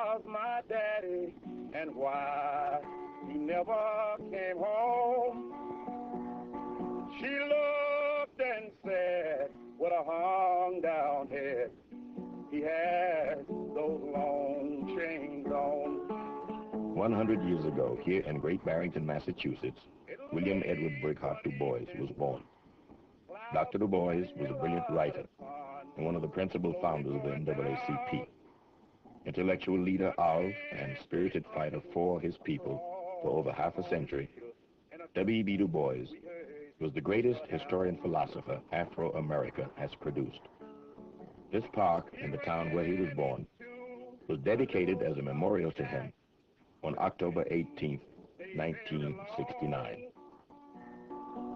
was my daddy and why he never came home. She looked and said, with a hung down head, he had those long chains on. 100 years ago, here in Great Barrington, Massachusetts, William Edward Burghardt Du Bois was born. Dr. Du Bois was a brilliant writer and one of the principal founders of the NAACP, intellectual leader of and spirited fighter for his people for over half a century. W.E.B. Du Bois was the greatest historian philosopher Afro-America has produced. This park in the town where he was born was dedicated as a memorial to him on October 18, 1969.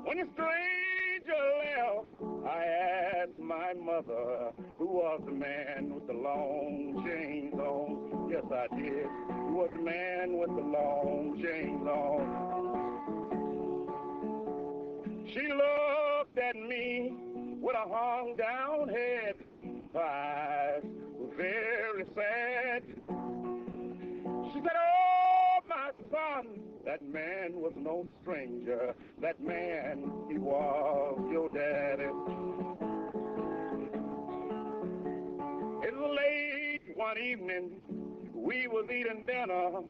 When the stranger left, I asked my mother, who was the man with the long chains on? Yes, I did. Who was the man with the long chains on? She looked at me with a hung down head. Her eyes were very sad. She said, oh, my son, that man was no stranger. That man, he was your daddy. It was late one evening. We was eating dinner.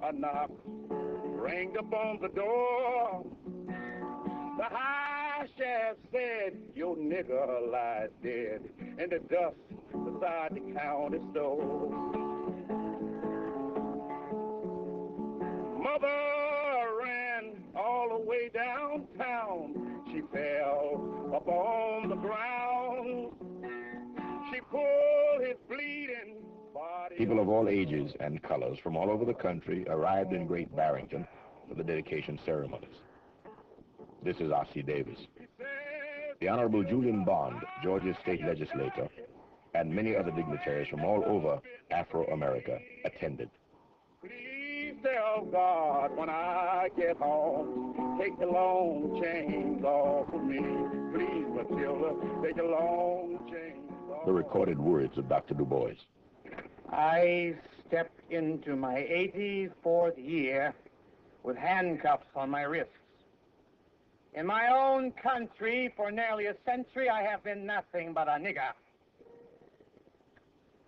A knock rang upon the door. The high sheriff said, your nigger lies dead in the dust beside the county store. Mother ran all the way downtown. She fell upon the ground. She pulled his bleeding body. People of all ages and colors from all over the country arrived in Great Barrington for the dedication ceremonies. This is R.C. Davis. The Honorable Julian Bond, Georgia State Legislator, and many other dignitaries from all over Afro-America attended. Please tell God when I get home, take the long chains off of me. Please, Matilda, take the long chains off. The recorded words of Dr. Du Bois. I stepped into my 84th year with handcuffs on my wrists. In my own country, for nearly a century, I have been nothing but a nigger.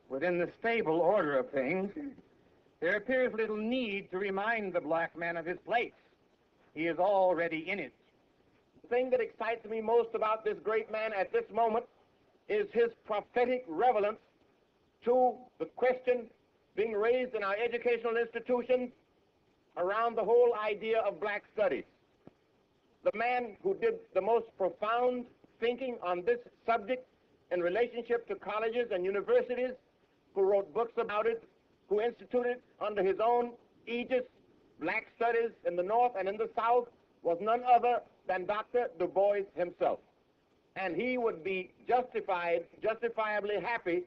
Within the stable order of things, there appears little need to remind the black man of his place. He is already in it. The thing that excites me most about this great man at this moment is his prophetic relevance to the question being raised in our educational institutions around the whole idea of black studies. The man who did the most profound thinking on this subject in relationship to colleges and universities, who wrote books about it, who instituted under his own aegis black studies in the North and in the South, was none other than Dr. Du Bois himself. And he would be justifiably happy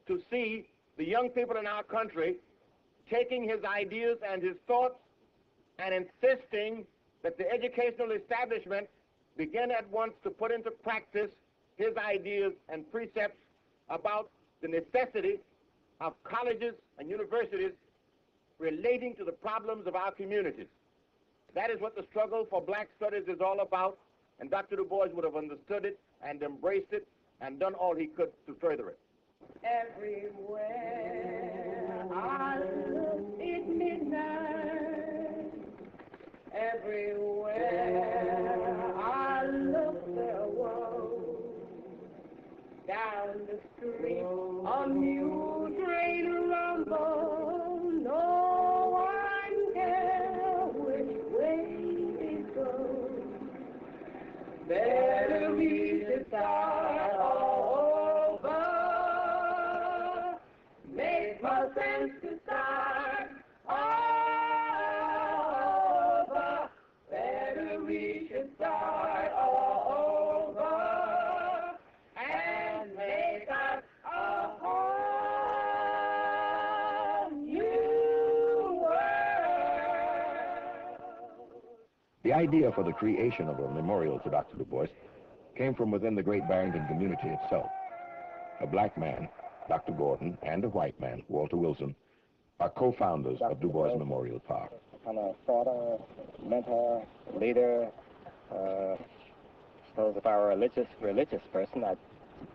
to see the young people in our country taking his ideas and his thoughts and insisting that the educational establishment begin at once to put into practice his ideas and precepts about the necessity of colleges and universities relating to the problems of our communities. That is what the struggle for black studies is all about, and Dr. Du Bois would have understood it and embraced it and done all he could to further it. Everywhere I look, it's midnight. Everywhere I look, there was down the street a mule train rumble. No one cares which way it goes. Better we should start all over. Make more sense to start all over. Better we should start all over and make us a whole new world. The idea for the creation of a memorial to Dr. Du Bois came from within the Great Barrington community itself. A black man, Dr. Gordon, and a white man, Walter Wilson, are co-founders of Du Bois Memorial Park. Kind of thoughter, mentor, leader. Suppose if I were a religious person, I'd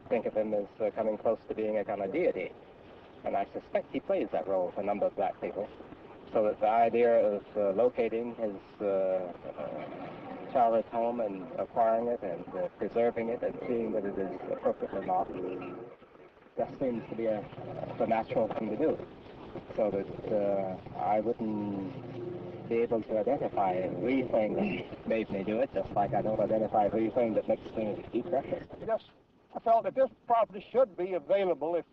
think of him as coming close to being a kind of deity. And I suspect he plays that role for a number of black people. So that the idea of locating his childhood home and acquiring it and preserving it and seeing that it is appropriately marked just seems to be the natural thing to do. So that I wouldn't be able to identify the thing that made me do it, just like I don't identify the thing that makes me eat breakfast. Yes, I felt that this property should be available if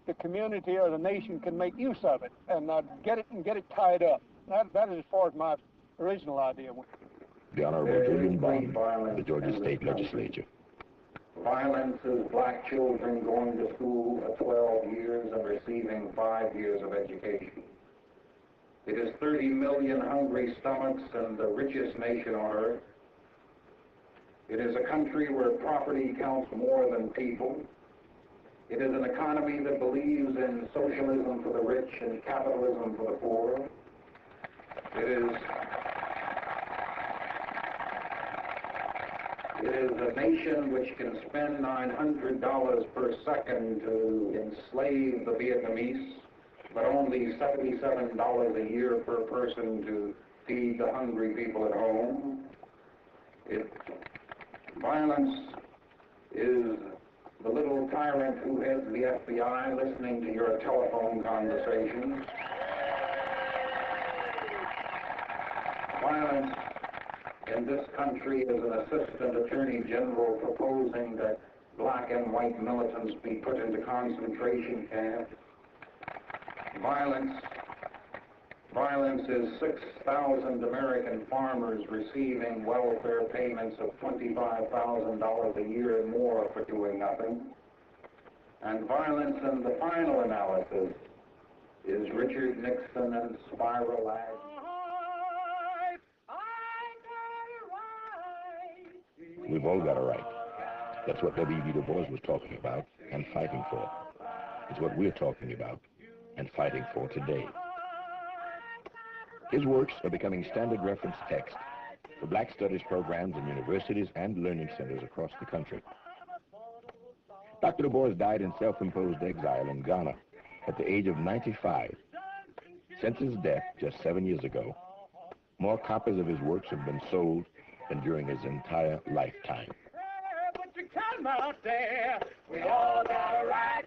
the community or the nation can make use of it and get it tied up. That is as far as my original idea went. The Honorable Julian Bond of the Georgia State Legislature. Violence is black children going to school for 12 years and receiving 5 years of education. It is 30 million hungry stomachs and the richest nation on earth. It is a country where property counts more than people. It is an economy that believes in socialism for the rich and capitalism for the poor. It is a nation which can spend $900 per second to enslave the Vietnamese, but only $77 a year per person to feed the hungry people at home. Violence is the little tyrant who heads the FBI listening to your telephone conversations. Violence in this country is an assistant attorney general proposing that black and white militants be put into concentration camps. Violence is 6,000 American farmers receiving welfare payments of $25,000 a year more for doing nothing. And violence in the final analysis is Richard Nixon and Spiral Ag. We've all got a right. That's what W.E.B. Du Bois was talking about and fighting for. It's what we're talking about and fighting for today. His works are becoming standard reference text for black studies programs in universities and learning centers across the country. Dr. Du Bois died in self-imposed exile in Ghana at the age of 95. Since his death just 7 years ago, more copies of his works have been sold than during his entire lifetime. But you come out there, we all got a right